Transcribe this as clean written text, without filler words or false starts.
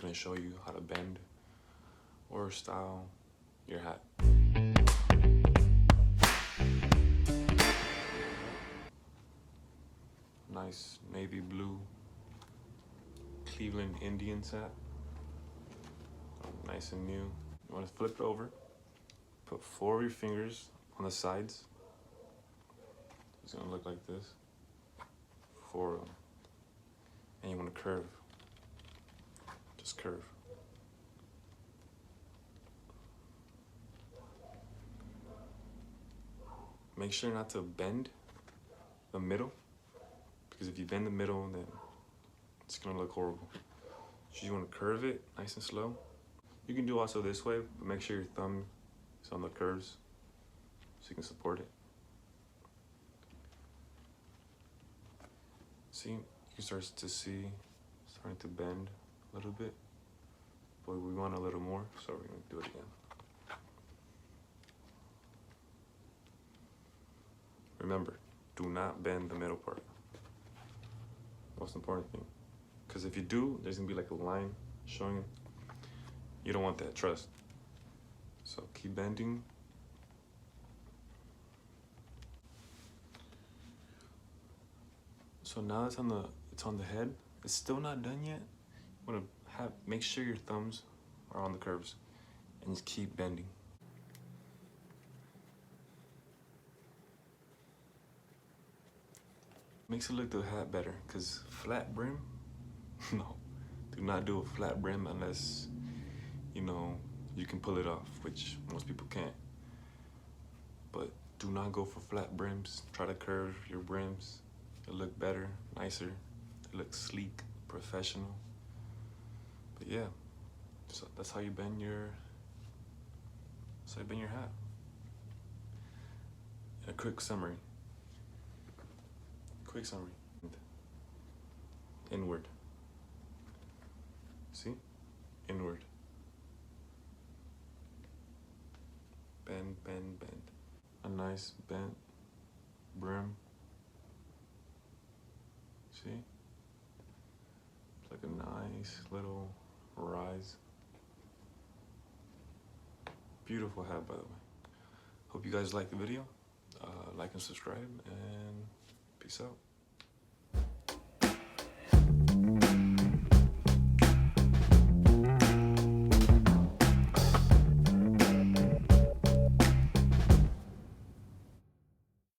gonna show you how to bend or style your hat. Nice navy blue Cleveland Indians hat. Nice and new. You want to flip it over. Put 4 of your fingers on the sides. It's gonna look like this. 4 of them. And you want to curve. Just curve. Make sure not to bend the middle, because if you bend the middle, then it's gonna look horrible. So you want to curve it nice and slow. You can do also this way, but make sure your thumb is on the curves so you can support it. See, you can start to see starting to bend a little bit, but we want a little more, so we're gonna do it again. Remember, do not bend the middle part. Most important thing. Because if you do, there's gonna be like a line showing it. You don't want that, trust. So keep bending. So now it's on the head. It's still not done yet. You wanna make sure your thumbs are on the curves and just keep bending. Makes it look the hat better, because flat brim, no, do not do a flat brim unless, you know, you can pull it off, which most people can't. But do not go for flat brims. Try to curve your brims. It'll look better, nicer. It looks sleek, professional. But yeah, so that's how you bend your hat. A quick summary. Inward. See? Inward. Bend, bend, bend. A nice bent brim. See? It's like a nice little rise. Beautiful hat, by the way. Hope you guys liked the video. Like and subscribe, and peace out.